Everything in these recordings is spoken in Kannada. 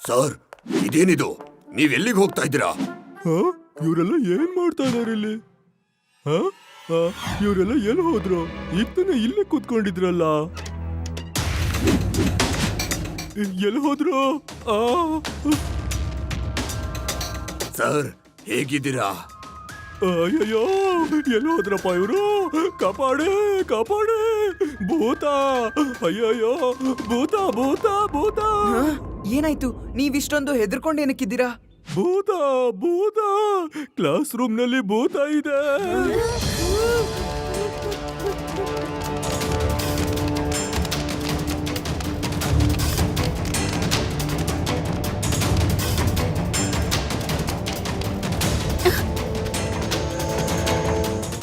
ಸರ್, ಇದೇನಿದು? ನೀವೆಲ್ಲಿಗೆ ಹೋಗ್ತಾ ಇದ್ದೀರಾ? ಇವರೆಲ್ಲ ಏನ್ ಮಾಡ್ತಾ ಇದಾರೆ ಇಲ್ಲಿ? ಇವರೆಲ್ಲ ಎಲ್ಲಿ ಹೋದ್ರು? ಈಗ ತಾನೇ ಇಲ್ಲೇ ಕೂತ್ಕೊಂಡಿದ್ರಲ್ಲ, ಎಲ್ಲಿ ಹೋದ್ರು? ಸರ್, ಹೇಗಿದ್ದೀರಾ? ಅಯ್ಯಯ್ಯೋ, ಎಲ್ಲಿ ಹೋದ್ರಪ್ಪ ಇವರು? ಕಾಪಾಡೆ ಕಾಪಾಡೆ, ಭೂತ! ಅಯ್ಯಯ್ಯೋ, ಭೂತ ಭೂತ ಭೂತ! ಏನಾಯ್ತು? ನೀವಿಷ್ಟೊಂದು ಹೆದರ್ಕೊಂಡು ಏನಕ್ಕಿದ್ದೀರಾ? ಭೂತ ಭೂತ, ಕ್ಲಾಸ್ ರೂಮ್ ನಲ್ಲಿ ಭೂತ ಇದೆ.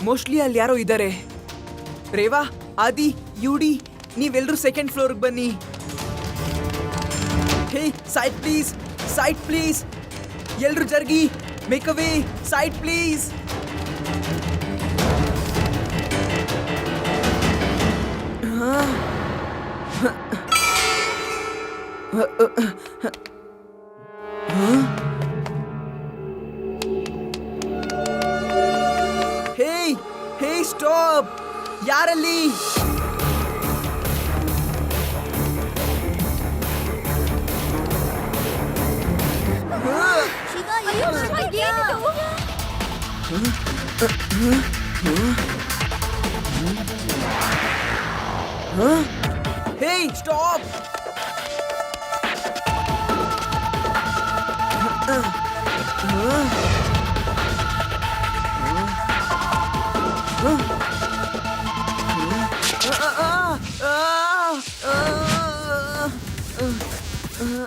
ಮೋಸ್ಟ್ಲಿ ಅಲ್ಲಿ ಯಾರೋ ಇದ್ದಾರೆ. ರೇವಾ, ಆದಿ, ಯುಡಿ, ನೀವೆಲ್ಲರೂ ಸೆಕೆಂಡ್ ಫ್ಲೋರ್ಗೆ ಬನ್ನಿ. Hey, side please, side please, ಎಲ್ರು ಜರ್ಗಿ, ಮೇಕ್ ಅವೇ, ಸೈಡ್ ಪ್ಲೀಸ್. Hey hey, stop! ಯಾರಲ್ಲಿ? Hey, stop!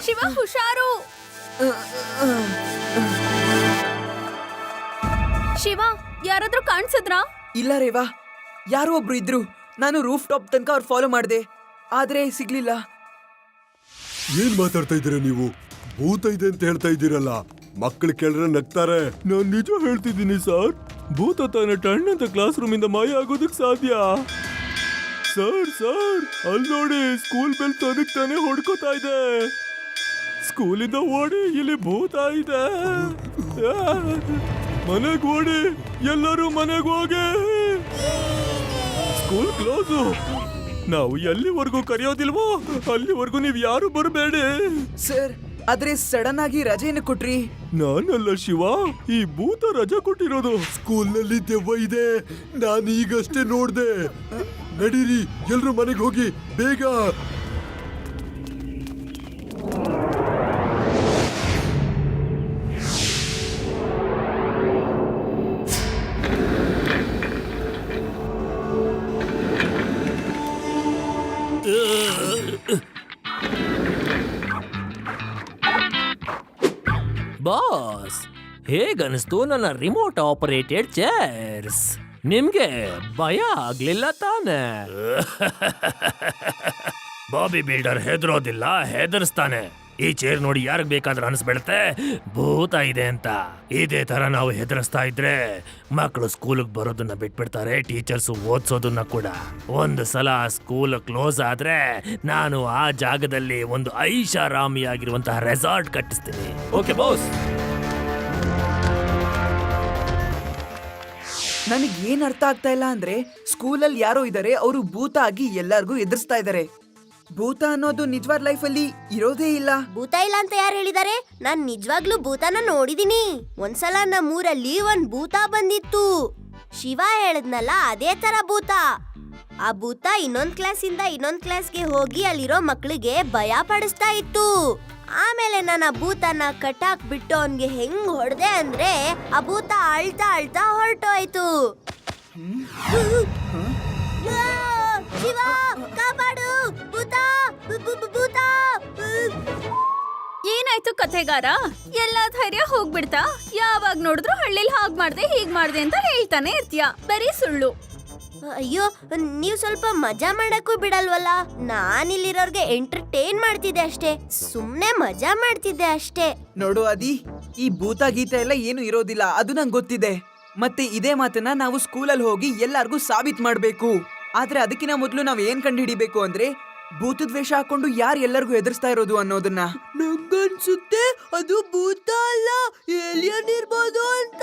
ಶಿವ, ಹುಷಾರು! ಶಿವ, ಯಾರಾದ್ರೂ ಕಾಣಿಸಿದ್ರಾ? ಇಲ್ಲ ರೇವಾ, ಯಾರೋ ಒಬ್ರು ಇದ್ರು. ನಾನು ರೂಫ್ ಟಾಪ್ ತನಕ ಅವ್ರು ಫಾಲೋ ಮಾಡಿದೆ, ಆದ್ರೆ ಸಿಗ್ಲಿಲ್ಲ. ಏನ್ ಮಾತಾಡ್ತಾ ಇದ್ದೀರಾ ನೀವು? ಭೂತ ಇದೆ ಅಂತ ಹೇಳ್ತಾ ಇದ್ದೀರಲ್ಲ, ಮಕ್ಕಳು ಕೇಳಿದ್ರೆ ನಗ್ತಾರೆ. ನಾನ್ ನಿಜ ಹೇಳ್ತಿದ್ದೀನಿ ಸರ್, ಭೂತ ತಾನೇ ಟಣ್ಣಂತ ಕ್ಲಾಸ್ ರೂಮ್ ಇಂದ ಮಾಯ ಆಗೋದಕ್ ಸಾಧ್ಯ. ಸರ್ ಸರ್, ಅಲ್ಲಿ ನೋಡಿ, ಸ್ಕೂಲ್ ಬೆಲ್ ತನಕ್ ತಾನೇ ಹೊಡ್ಕೋತಾ ಇದೆ. ಸ್ಕೂಲಿಂದ ಓಡಿ, ಇಲ್ಲಿ ಭೂತ ಇದೆ. ಮನೆಗ್ ಓಡಿ, ಎಲ್ಲರೂ ಮನೆಗ್ ಹೋಗಿ. School close. ನಾವು ಎಲ್ಲಿವರೆಗೂ ಕರೆಯೋದಿಲ್ವೋ ಅಲ್ಲಿವರೆಗೂ ನೀವ್ ಯಾರು ಬರಬೇಡಿ. ಸರ್, ಆದ್ರೆ ಸಡನ್ ಆಗಿ ರಜೆಯನ್ನು ಕೊಟ್ರಿ. ನಾನಲ್ಲ ಶಿವ, ಈ ಭೂತ ರಜಾ ಕೊಟ್ಟಿರೋದು. ಸ್ಕೂಲ್ ನಲ್ಲಿ ದೆವ್ವ ಇದೆ, ನಾನು ಈಗಷ್ಟೇ ನೋಡ್ದೆ. ನಡೀರಿ, ಎಲ್ರು ಮನೆಗೆ ಹೋಗಿ ಬೇಗ. ಬಾಸ್, ಹೇಗನಿಸ್ತು ನನ್ನ ರಿಮೋಟ್ ಆಪರೇಟೆಡ್ ಚೇರ್ಸ್? ನಿಮ್ಗೆ ಭಯ ಆಗ್ಲಿಲ್ಲ ತಾನೆ? ಬಾಬಿ ಬಿಲ್ಡರ್ ಹೆದರೋದಿಲ್ಲ, ಹೆದರ್ಸ್ತಾನೆ. ಈ ಚೇರ್ ನೋಡಿ ಯಾರಿಗ್ ಬೇಕಾದ್ರೂ ಅನ್ಸ್ಬಿಡುತ್ತೆ ಭೂತ ಇದೆ ಅಂತ. ಇದೇ ತರ ನಾವು ಹೆದರ್ಸ್ತಾ ಇದ್ರೆ ಮಕ್ಕಳು ಸ್ಕೂಲ್ಗೆ ಬರೋದನ್ನ ಬಿಟ್ಬಿಡ್ತಾರೆ, ಟೀಚರ್ಸ್ ಓದ್ಸೋದನ್ನ ಕೂಡ. ಒಂದು ಸಲ ಸ್ಕೂಲ್ ಕ್ಲೋಸ್ ಆದ್ರೆ ನಾನು ಆ ಜಾಗದಲ್ಲಿ ಒಂದು ಐಷಾರಾಮಿಯಾಗಿರುವಂತಹ ರೆಸಾರ್ಟ್ ಕಟ್ಟಿಸ್ತೀನಿ. Okay boss? ನನಗೆ ಏನ್ ಅರ್ಥ ಆಗ್ತಾ ಇಲ್ಲ ಅಂದ್ರೆ, ಸ್ಕೂಲಲ್ಲಿ ಯಾರೋ ಇದ್ದಾರೆ, ಅವರು ಭೂತ ಆಗಿ ಎಲ್ಲಾರ್ಗೂ ಎದುರಿಸ್ತಾ ಇದ್ದಾರೆ. ಭೂತ ಅನ್ನೋದು ನಿಜವಾದ ಲೈಫಲ್ಲಿ ಇರೋದೇ ಇಲ್ಲ. ಭೂತ ಇಲ್ಲ ಅಂತ ಯಾರು ಹೇಳಿದಾರೆ? ನಾನ್ ನಿಜವಾಗ್ಲೂ ಭೂತನ ನೋಡಿದೀನಿ. ಒಂದ್ಸಲ ನಮ್ಮೂರಲ್ಲಿ ಒಂದ್ ಭೂತ ಬಂದಿತ್ತು. ಶಿವ ಹೇಳದ್ನಲ್ಲ, ಅದೇ ತರ ಭೂತ. ಆ ಭೂತ ಇನ್ನೊಂದ್ ಕ್ಲಾಸಿಂದ ಇನ್ನೊಂದ್ ಕ್ಲಾಸ್ಗೆ ಹೋಗಿ ಅಲ್ಲಿರೋ ಮಕ್ಳಿಗೆ ಭಯ ಪಡಿಸ್ತಾ ಇತ್ತು. ಆಮೇಲೆ ನಾನು ಆ ಭೂತನ ಕಟ್ಟಾಕ್ಬಿಟ್ಟು ಅವನ್ಗೆ ಹೆಂಗ್ ಹೊಡೆದೆ ಅಂದ್ರೆ ಆ ಭೂತ ಅಳ್ತಾ ಅಳ್ತಾ ಹೊರಟೋಯ್ತು. ಶಿವ, ಕಾಪಾಡು! ಭೂತ! ಭೂತ! ಏನಾಯ್ತು ಕಥೆಗಾರ? ಎಲ್ಲ ಧೈರ್ಯ ಹೋಗ್ಬಿಡ್ತಾ? ಯಾವಾಗ ನೋಡಿದ್ರು ಹಳ್ಳಿಲ್ ಹಾಗ್ ಮಾಡ್ದೆ ಹೀಗ್ ಮಾಡ್ದೆ ಅಂತ ಹೇಳ್ತಾನೆ ಇರ್ತೀಯ, ಬರೀ ಸುಳ್ಳು. ಅಯ್ಯೋ, ನೀವ್ ಸ್ವಲ್ಪ ಮಜಾ ಮಾಡಕ್ಕೂ ಬಿಡಲ್ವಲ್ಲ. ನಾನಿಲ್ಲಿರೋರ್ಗೆ ಎಂಟರ್ಟೈನ್ ಮಾಡ್ತಿದ್ದೆ ಅಷ್ಟೇ, ಸುಮ್ನೆ ಮಜಾ ಮಾಡ್ತಿದ್ದೆ ಅಷ್ಟೇ. ನೋಡು ಆದಿ, ಈ ಭೂತ ಗೀತೆ ಎಲ್ಲ ಏನು ಇರೋದಿಲ್ಲ, ಅದು ನಂಗೆ ಗೊತ್ತಿದೆ. ಮತ್ತೆ ಇದೇ ಮಾತನ್ನ ನಾವು ಸ್ಕೂಲಲ್ಲಿ ಹೋಗಿ ಎಲ್ಲಾರ್ಗೂ ಸಾಬೀತ್ ಮಾಡ್ಬೇಕು. ಆದ್ರೆ ಅದಕ್ಕಿಂತ ಮೊದಲು ನಾವ್ ಏನ್ ಕಂಡು ಹಿಡಿಬೇಕು ಅಂದ್ರೆ, ಭೂತದ ವೇಷ ಹಾಕೊಂಡು ಯಾರು ಎಲ್ಲರಿಗೂ ಎದುರಿಸ್ತಾ ಇರೋದು ಅನ್ನೋದನ್ನ. ನಂಗನ್ಸುತ್ತೆ ಅದು ಭೂತ ಅಲ್ಲ, ಏಲಿಯನ್ ಇರ್ಬೋದು ಅಂತ.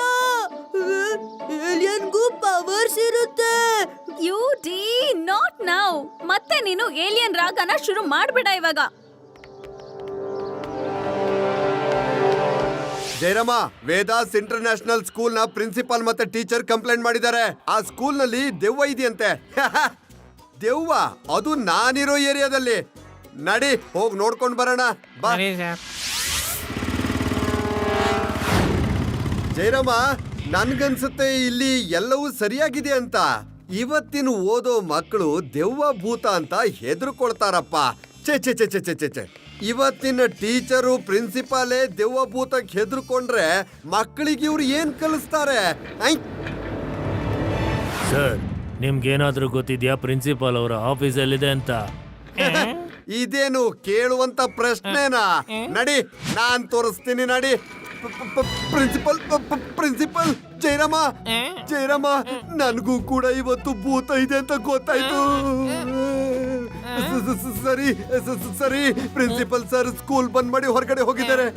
ಏಲಿಯನ್ಗೂ ಪವರ್ಸ್ ಇರುತ್ತೆ. You did not now. ಮತ್ತೆ ನೀನು ಏಲಿಯನ್ ರಾಗನ ಶುರು ಮಾಡ್ಬೇಡ ಇವಾಗ. ಜಯರಾಮ, ವೇದಾಸ್ ಇಂಟರ್ನ್ಯಾಷನಲ್ ಸ್ಕೂಲ್ ನ ಪ್ರಿನ್ಸಿಪಾಲ್ ಮತ್ತೆ ಟೀಚರ್ ಕಂಪ್ಲೇಂಟ್ ಮಾಡಿದ್ದಾರೆ. ಆ ಸ್ಕೂಲ್ ನಲ್ಲಿ ದೆವ್ವ ಇದೆಯಂತೆ. ದೆವ್ವ? ಅದು ನಾನಿರೋ ಏರಿಯಾದಲ್ಲಿ. ನಡಿ ಹೋಗಿ ನೋಡ್ಕೊಂಡ್ ಬರೋಣ ಬಾ. ಜಯರಾಮ, ನನ್ಗನ್ಸುತ್ತೆ ಇಲ್ಲಿ ಎಲ್ಲವೂ ಸರಿಯಾಗಿದೆ ಅಂತ. ಇವತ್ತಿನ ಓದೋ ಮಕ್ಕಳು ದೆವ್ವ ಭೂತ ಅಂತ ಹೆದರ್ಕೊಳ್ತಾರಪ್ಪ. ಛೆ ಛೆ ಛೆ ಛೆ ಛೆ ಛೆ ಛೆ. ಇವತ್ತಿನ ಟೀಚರು ಪ್ರಿನ್ಸಿಪಾಲೇ ದೆವ್ವ ಭೂತಕ್ಕೆ ಹೆದರ್ಕೊಂಡ್ರೆ ಮಕ್ಕಳಿಗೆ ಇವ್ರು ಏನ್ ಕಲಿಸ್ತಾರೆ? ಸರ್, ನಿಮ್ಗೇನಾದ್ರೂ ಗೊತ್ತಿದ್ಯಾ ಪ್ರಿನ್ಸಿಪಾಲ್ ಅವರ ಆಫೀಸ್ ಎಲ್ಲಿದೆ ಅಂತ? ಇದೇನು ಕೇಳುವಂತ ಪ್ರಶ್ನೆನಾ? ನಡಿ, ನಾನ್ ತೋರಿಸ್ತೀನಿ. ನಡಿ. ಪ್ರಿನ್ಸಿಪಲ್ ಪ್ರಿನ್ಸಿಪಲ್ ಜಯರಾಮ, ಜಯರಾಮ, ನನ್ಗೂ ಕೂಡ ಇವತ್ತು ಭೂತ ಇದೆ ಅಂತ ಗೊತ್ತಾಯ್ತು. ಸರಿ ಸರಿ, ಪ್ರಿನ್ಸಿಪಲ್ ಸರ್ ಸ್ಕೂಲ್ ಬಂದ್ ಮಾಡಿ ಹೊರಗಡೆ ಹೋಗಿದ್ದಾರೆ.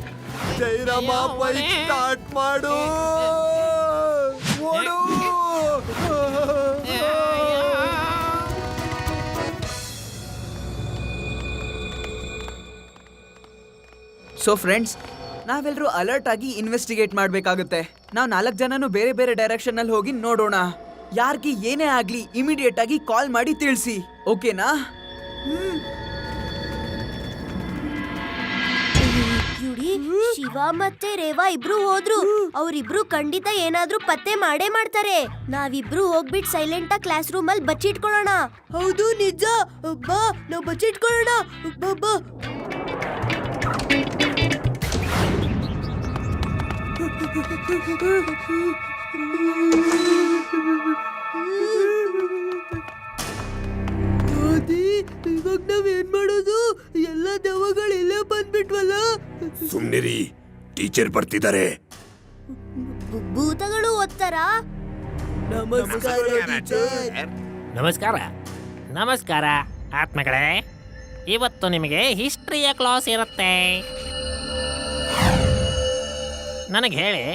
ಜಯರಾಮ, ಬೈಕ್ ಸ್ಟಾರ್ಟ್ ಮಾಡು, ಓಡು. ಸೊ ಫ್ರೆಂಡ್ಸ್, ನಾವೆಲ್ಲರೂ ಅಲರ್ಟ್ ಆಗಿ ಇನ್ವೆಸ್ಟಿಗೇಟ್ ಮಾಡ್ಬೇಕಾಗುತ್ತೆ. ನಾವು 4 ಜನನು ಬೇರೆ ಬೇರೆ ಡೈರೆಕ್ಷನ್ ಅಲ್ಲಿ ಹೋಗಿ ನೋಡೋಣ. ಯಾರಿಗೆ ಏನೇ ಆಗ್ಲಿ ಇಮಿಡಿಯೇಟ್ ಆಗಿ ಕಾಲ್ ಮಾಡಿ ತಿಳಿಸಿ, ಓಕೆನಾ? ಯುಡಿ, ಶಿವ ಮತ್ತೆ ರೇವಾ ಇಬ್ರು ಹೋದ್ರು. ಅವ್ರಿಬ್ರು ಖಂಡಿತ ಏನಾದ್ರೂ ಪತ್ತೆ ಮಾಡೇ ಮಾಡ್ತಾರೆ. ನಾವಿಬ್ರು ಹೋಗ್ಬಿಟ್ಟು ಸೈಲೆಂಟ್ ಆಗಿ ಕ್ಲಾಸ್ ರೂಮ್ ಅಲ್ಲಿ ಬಚ್ಚಿಟ್ಕೊಳ್ಳೋಣ. ಹೌದು, ನಿಜ. ಬಾ, ನಾವು ಬಚ್ಚಿಟ್ಕೊಳ್ಳೋಣ. ಬಾ ಬಾ. ಇವಾಗ ನಾವೇನ್ ಮಾಡೋದು? ಎಲ್ಲ ದೆವ್ವಗಳು ಇಲ್ಲೇ ಬಂದ್ಬಿಟ್ವಲ್ಲ. ಸುಮ್ನಿರಿ, ಟೀಚರ್ ಬರ್ತಿದ್ದಾರೆ. ಭೂತಗಳು ಓದ್ತಾರಾ? ನಮಸ್ಕಾರ. ನಮಸ್ಕಾರ ಆತ್ಮಗಳೇ. ಇವತ್ತು ನಿಮಗೆ ಹಿಸ್ಟ್ರಿಯ ಕ್ಲಾಸ್ ಇರುತ್ತೆ. ನನಗೆ ಹೇಳಿ,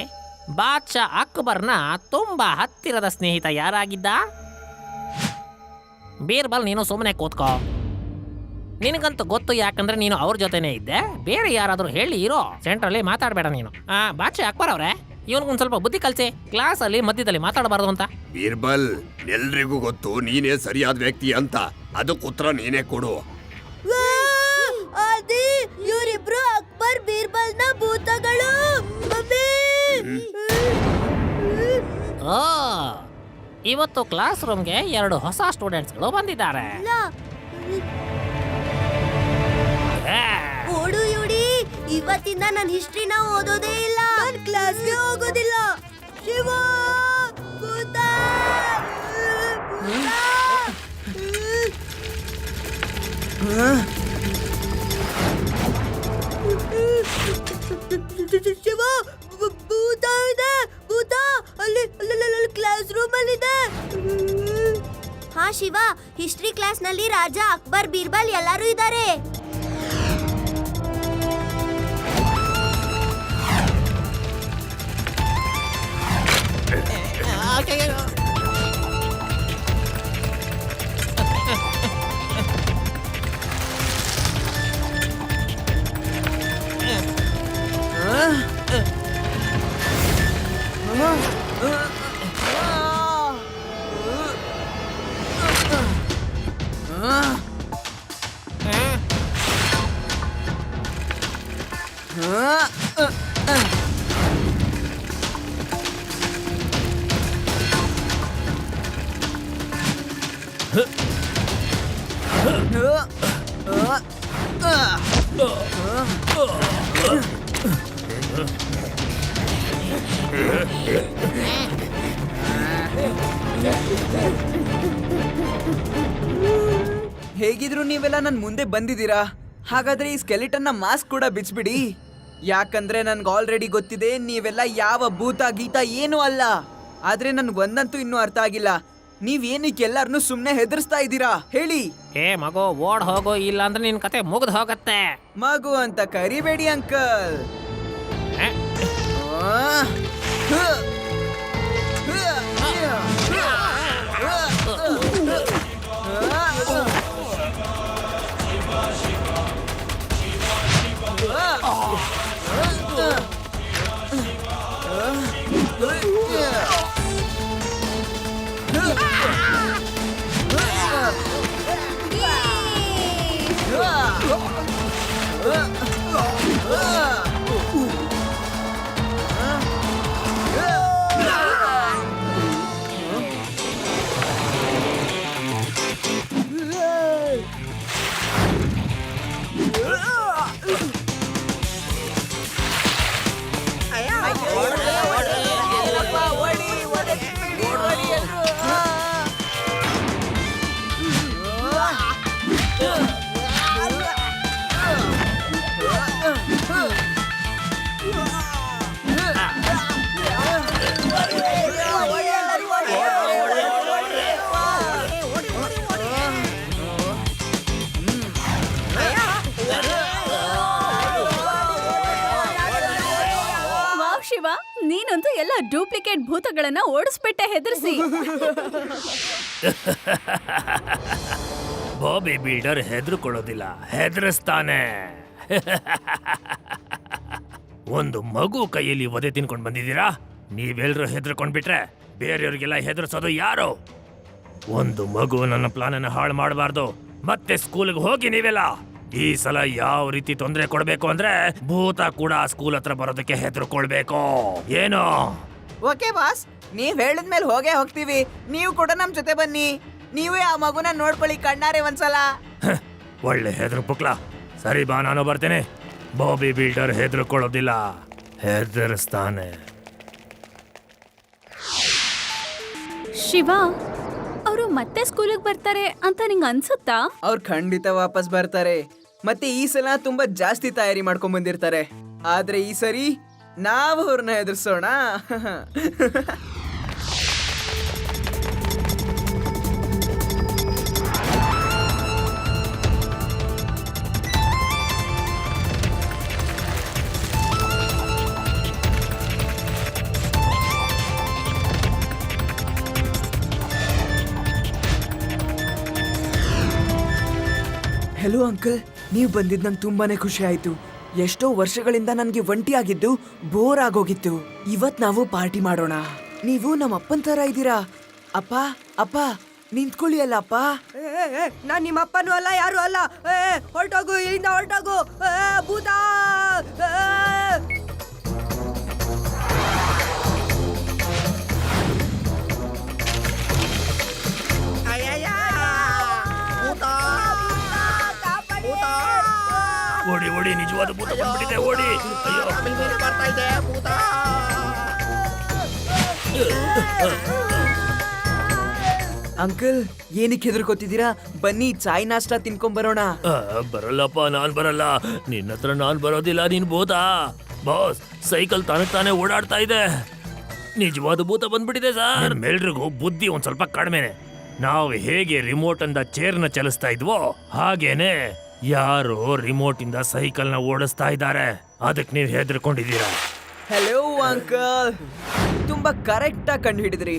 ಬಾದ್ಶಾ ಅಕ್ಬರ್ನ ತುಂಬಾ ಹತ್ತಿರದ ಸ್ನೇಹಿತ ಯಾರಾಗಿದ್ದ? ಬೀರ್ಬಲ್, ನೀನು ಸುಮ್ಮನೆ ಕೂತ್ಕೋ. ನಿನಗಂತೂ ಗೊತ್ತು, ಯಾಕಂದ್ರೆ ನೀನು ಅವ್ರ ಜೊತೆನೇ ಇದ್ದೆ. ಬೇರೆ ಯಾರಾದರೂ ಹೇಳಿ ಇರೋ, ಸೆಂಟ್ರಲ್ಲಿ ಮಾತಾಡಬೇಡ ನೀನು. ಬಾದ್ಶಾ ಅಕ್ಬರ್ ಅವರೇ, ಇವನಿಗೊಂದು ಸ್ವಲ್ಪ ಬುದ್ಧಿ ಕಲಿಸಿ. ಕ್ಲಾಸಲ್ಲಿ ಮಧ್ಯದಲ್ಲಿ ಮಾತಾಡಬಾರ್ದು ಅಂತ. ಬೀರ್ಬಲ್, ಎಲ್ರಿಗೂ ಗೊತ್ತು ನೀನೇ ಸರಿಯಾದ ವ್ಯಕ್ತಿ ಅಂತ. ಅದಕ್ಕೆ ಉತ್ತರ ನೀನೇ ಕೊಡು. ಇವರಿಬ್ರು ಅಕ್ಬರ್ ಬೀರ್ಬಲ್ನ ಭೂತಗಳು. ಓ, ಇವತ್ತು ಕ್ಲಾಸ್ ರೂಮ್ಗೆ 2 ಹೊಸ ಸ್ಟೂಡೆಂಟ್ಸ್ಗಳು ಬಂದಿದ್ದಾರೆ. ಓಡು ಯುಡಿ, ಇವತ್ತಿಂದ ನಾನು ಹಿಸ್ಟ್ರಿನ ಓದೋದೇ ಇಲ್ಲ. ನಾನು ಕ್ಲಾಸ್ಗೆ ಹೋಗೋದಿಲ್ಲ. ಶಿವ, ಭೂತ, ಶಿವ, ಭೂತ ಇದೆ. ಭೂತ ಅಲ್ಲಿ ಕ್ಲಾಸ್ ರೂಮ್ ಅಲ್ಲಿ ಇದೆ. ಹಾ ಶಿವ, ಹಿಸ್ಟ್ರಿ ಕ್ಲಾಸ್ ನಲ್ಲಿ ರಾಜ, ಅಕ್ಬರ್, ಬೀರ್ಬಲ್ ಎಲ್ಲರೂ ಇದ್ದಾರೆ. ಹೇಗಿದ್ರು ನೀವೆಲ್ಲ ನನ್ ಮುಂದೆ ಬಂದಿದ್ದೀರಾ. ಹಾಗಾದ್ರೆ ಈ ಸ್ಕೆಲಿಟನ್ನ ಮಾಸ್ಕ್ ಕೂಡ ಬಿಚ್ಬಿಡಿ. ಯಾಕಂದ್ರೆ ನನ್ಗೆ ಆಲ್ರೆಡಿ ಗೊತ್ತಿದೆ ನೀವೆಲ್ಲ ಯಾವ ಭೂತ ಗೀತ ಏನೂ ಅಲ್ಲ. ಆದ್ರೆ ನನ್ಗೆ ಒಂದಂತೂ ಇನ್ನೂ ಅರ್ಥ ಆಗಿಲ್ಲ. ನೀವೇನಕ್ಕೆ ಎಲ್ಲಾರನ್ನೂ ಸುಮ್ನೆ ಹೆದರ್ಸ್ತಾ ಇದ್ದೀರಾ ಹೇಳಿ? ಏ ಮಗು ಓಡ್ ಹೋಗೋ, ಇಲ್ಲ ಅಂದ್ರೆ ನಿನ್ ಕತೆ ಮುಗ್ದು ಹೋಗತ್ತೆ. ಮಗು ಅಂತ ಕರಿಬೇಡಿ ಅಂಕಲ್. ಏ? ವಾವ್ ಶಿವ, ನೀನಂತೂ ಎಲ್ಲ ಡೂಪ್ಲಿಕೇಟ್ ಭೂತಗಳನ್ನ ಓಡಿಸ್ಬಿಟ್ಟೆ ಹೆದರ್ಸಿ. ಬಾಬಿ ಬಿಲ್ಡರ್ ಹೆದರ್ಕೊಳ್ಳೋದಿಲ್ಲ, ಹೆದರಿಸ್ತಾನೆ. ಒಂದು ಮಗು ಕೈಯಲ್ಲಿ ಒದೆ ತಿನ್ಕೊಂಡು ಬಂದಿದ್ದೀರಾ? ನೀವೆಲ್ಲರೂ ಹೆದರ್ಕೊಂಡ್ಬಿಟ್ರೆ ಬೇರೆಯವ್ರಿಗೆಲ್ಲ ಹೆದರ್ಸೋದು ಯಾರು? ಒಂದು ಮಗು ನನ್ನ ಪ್ಲಾನನ್ನು ಹಾಳು ಮಾಡಬಾರ್ದು. ಮತ್ತೆ ಸ್ಕೂಲ್ಗೆ ಹೋಗಿ ನೀವೆಲ್ಲ. ಈ ಸಲ ಯಾವ ರೀತಿ ತೊಂದರೆ ಕೊಡ್ಬೇಕು ಅಂದ್ರೆ ಭೂತ ಕೂಡ ಸ್ಕೂಲ್ ಹತ್ರ ಬರೋದಕ್ಕೆ ಹೆದರ್ಕೊಳ್ಬೇಕು. ಏನು? ಓಕೆ ಬಾಸ್, ನೀವ್ ಹೇಳಿದ್ಮೇಲೆ ಹೋಗೇ ಹೋಗ್ತೀವಿ. ನೀವು ಕೂಡ ನಮ್ ಜೊತೆ ಬನ್ನಿ. ನೀವೇ ಆ ಮಗುನ ನೋಡ್ಕೊಳ್ಳಿ ಕಣ್ಣಾರೆ ಒಂದ್ಸಲ. ಒಳ್ಳೆ ಹೆದರು ಪುಕ್ಲ. ಸರಿ ಬಾ, ನಾನು ಬರ್ತೇನೆ. ಬಾಬಿ ಬಿಲ್ಡರ್ ಹೆದರ್ಕೊಳ್ಳೋದಿಲ್ಲ, ಹೆದರಿಸ್ತಾನೆ. ಶಿವ, ಅವರು ಮತ್ತೆ ಸ್ಕೂಲಿಗೆ ಬರ್ತಾರೆ ಅಂತ ನಿಂಗೆ ಅನ್ಸುತ್ತಾ? ಅವ್ರು ಖಂಡಿತ ವಾಪಸ್ ಬರ್ತಾರೆ. ಮತ್ತೆ ಈ ಸಲ ತುಂಬಾ ಜಾಸ್ತಿ ತಯಾರಿ ಮಾಡ್ಕೊಂಡ್ ಬಂದಿರ್ತಾರೆ. ಆದ್ರೆ ಈ ಸರಿ ನಾವು ಅವ್ರನ್ನ ಎದುರಿಸೋಣ. ಹೆಲೋ ಅಂಕಲ್, ನೀವು ಬಂದಿದ್ದು ನಂಗೆ ತುಂಬಾನೇ ಖುಷಿ ಆಯ್ತು. ಎಷ್ಟೋ ವರ್ಷಗಳಿಂದ ನನಗೆ ಒಂಟಿ ಆಗಿದ್ದು ಬೋರ್ ಆಗೋಗಿತ್ತು. ಇವತ್ ನಾವು ಪಾರ್ಟಿ ಮಾಡೋಣ. ನೀವು ನಮ್ಮ ಅಪ್ಪನ ತರ ಇದ್ದೀರಾ. ಅಪ್ಪ ಅಪ್ಪ ನಿಂತ್ಕೊಳ್ಳಿ ಅಲ್ಲ ಅಪ್ಪ. ನಾನ್ ನಿಮ್ಮ ಅಪ್ಪನೂ ಅಲ್ಲ, ಯಾರು ಅಲ್ಲ. ಹೊರಟೋಗು ಇಲ್ಲಿಂದ, ಹೊರಟೋಗು. ಭೂತ. ಓಡಿ ಓಡಿ, ನಿಜವಾದ ಭೂತ ಬಂದ್ಬಿಟ್ಟಿದೆ, ಓಡಿ. ಅಂಕಲ್, ಏನಕ್ಕೆ ಹೆದರ್ಕೋತಿದ್ದೀರಾ? ಬನ್ನಿ ಚಾಯ್ ನಾಷ್ಟ ತಿನ್ಕೊಂಡ್ ಬರೋಣ. ಬರಲ್ಲಪ್ಪ, ನಾನ್ ಬರಲ್ಲ. ನಿನ್ನ ಹತ್ರ ನಾನ್ ಬರೋದಿಲ್ಲ, ನೀನ್ ಭೂತ. ಬಾಸ್, ಸೈಕಲ್ ತಾನೇ ಓಡಾಡ್ತಾ ಇದೆ. ನಿಜವಾದ ಭೂತ ಬಂದ್ಬಿಟ್ಟಿದೆ ಸರ್. ಮೇಲ್ರಿಗೂ ಬುದ್ಧಿ ಒಂದ್ ಸ್ವಲ್ಪ ಕಡಿಮೆನೆ. ನಾವು ಹೇಗೆ ರಿಮೋಟ್ ಅಂದ ಚೇರ್ನ ಚಲಿಸ್ತಾ ಇದ್ವೋ ಹಾಗೇನೆ ಯಾರು ರಿಮೋಟ್ ಇಂದ ಸೈಕಲ್ ನ ಓಡಿಸ್ತಾ ಇದ್ದಾರೆ. ಅದಕ್ಕೆ ನೀವು ಹೆದರ್ಕೊಂಡಿದ್ದೀರಾ. ಹೆಲೋ ಅಂಕಲ್, ತುಂಬಾ ಕರೆಕ್ಟ್ ಆಗಿ ಕಂಡು ಹಿಡಿದ್ರಿ.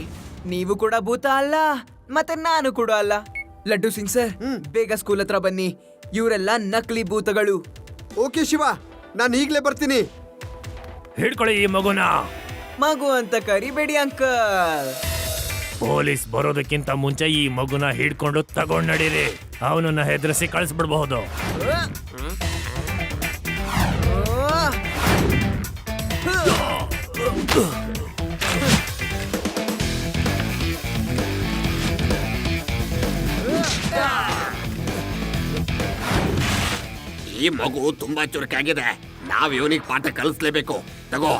ನೀವು ಕೂಡ ಭೂತ ಅಲ್ಲ, ಮತ್ತೆ ನಾನು ಕೂಡ ಅಲ್ಲ. ಲಡ್ಡು ಸಿಂಗ್ ಸರ್, ಬೇಗ ಸ್ಕೂಲ್ ಹತ್ರ ಬನ್ನಿ. ಇವರೆಲ್ಲ ನಕಲಿ ಭೂತಗಳು. ಓಕೆ ಶಿವ, ನಾನು ಈಗ್ಲೇ ಬರ್ತೀನಿ. ಹಿಡ್ಕೊಳ್ಳಿ ಈ ಮಗುನ. ಮಗು ಅಂತ ಕರಿಬೇಡಿ ಅಂಕಲ್. ಪೊಲೀಸ್ ಬರೋದಕ್ಕಿಂತ ಮುಂಚೆ ಈ ಮಗುನ ಹಿಡ್ಕೊಂಡು ತಗೊಂಡ್ ನಡೀರಿ. ಅವನನ್ನ ಹೆದರಿಸಿ ಕಳಿಸ್ಬಿಡ್ಬಹುದು. ಈ ಮಗು ತುಂಬಾ ಚುರುಕಾಗಿದೆ. ನಾವ್ ಇವನಿಗೆ ಪಾಠ ಕಲಿಸ್ಲೇಬೇಕು. ತಗೋ.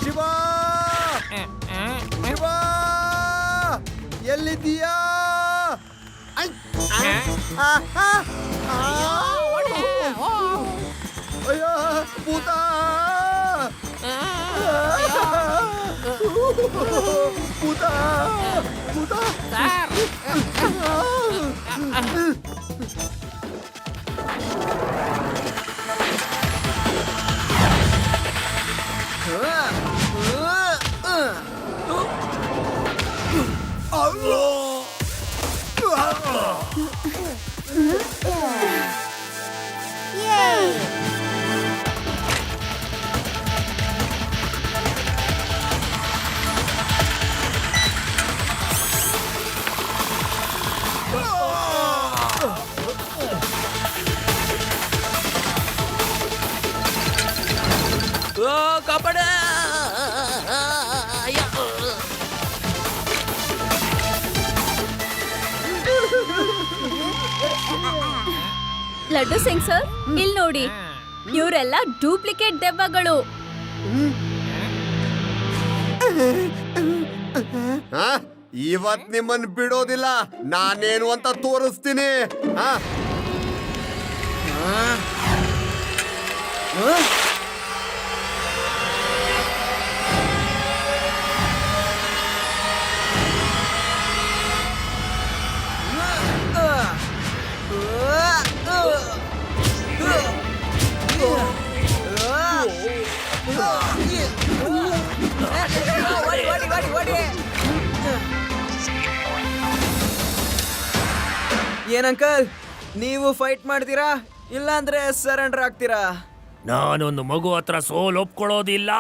ಶಿವ ಎಲ್ಲಿದ್ದೀಯಾ? ಐ! ಆ, ಆ, ಆ! ಅಯ್ಯೋ, ಭೂತ! ಭೂತ! ಭೂತ! ಕಾಪಾಡ ಲಡ್ಡು ಸಿಂಗ್ ಸರ್ ಇಲ್ಲಿ ನೋಡಿ, ಇವರೆಲ್ಲ ಡೂಪ್ಲಿಕೇಟ್ ದೆವ್ವಗಳು. ಆ? ಇವತ್ ನಿಮ್ಮನ್ ಬಿಡೋದಿಲ್ಲ, ನಾನೇನು ಅಂತ ತೋರಿಸ್ತೀನಿ. ಆ? ಏನಂಕಲ್, ನೀವು ಫೈಟ್ ಮಾಡ್ತೀರಾ ಇಲ್ಲ ಅಂದ್ರೆ ಸರೆಂಡರ್ ಆಗ್ತೀರಾ? ನಾನೊಂದು ಮಗು ಹತ್ರ ಸೋಲ್ ಒಪ್ಕೊಳ್ಳೋದಿಲ್ಲ.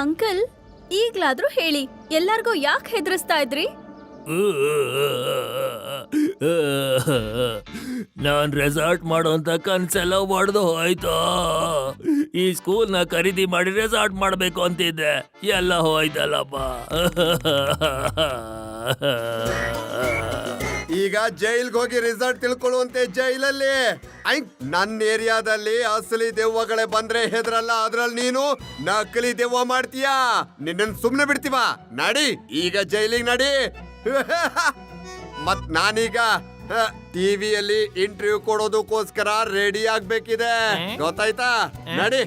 ಅಂಕಲ್, ಈಗ್ಲಾದ್ರೂ ಹೇಳಿ, ಎಲ್ಲಾರ್ಗೂ ಯಾಕೆ ಹೆದರಿಸ್ತಾ ಇದ್ರಿ? ನಾನ್ ರೆಸಾರ್ಟ್ ಮಾಡೋಂತ ಕನ್ಸೆಲ್ಲ ಹೊಡೆದು ಹೋಯ್ತು. ಈ ಸ್ಕೂಲ್ನ ಖರೀದಿ ಮಾಡಿ ರೆಸಾರ್ಟ್ ಮಾಡ್ಬೇಕು ಅಂತಿದ್ದೆ, ಎಲ್ಲ ಹೋಯ್ತಲ್ಲಪ್ಪ. ಈಗ ಜೈಲ್ಗೆ ಹೋಗಿ ರಿಸಲ್ಟ್ ತಿಳ್ಕೊಳ್ಳುವಂತೆ ಜೈಲಲ್ಲಿ. ಐ, ನನ್ನ ಏರಿಯಾದಲ್ಲಿ ಅಸಲಿ ದೆವ್ವಗಳೇ ಬಂದ್ರೆ ಹೆದ್ರಲ್ಲ, ಅದ್ರಲ್ಲಿ ನೀನು ನಕಲಿ ದೆವ್ವ ಮಾಡ್ತೀಯಾ? ನಿನ್ನನ್ ಸುಮ್ನೆ ಬಿಡ್ತೀವ? ನಡಿ ಈಗ ಜೈಲಿಗೆ ನಡಿ. ಮತ್ ನಾನೀಗ ಟಿವಿಯಲ್ಲಿ ಇಂಟರ್ವ್ಯೂ ಕೊಡೋದಕ್ಕೋಸ್ಕರ ರೆಡಿ ಆಗ್ಬೇಕಿದೆ, ಗೊತ್ತಾಯ್ತಾ? ನಡಿ.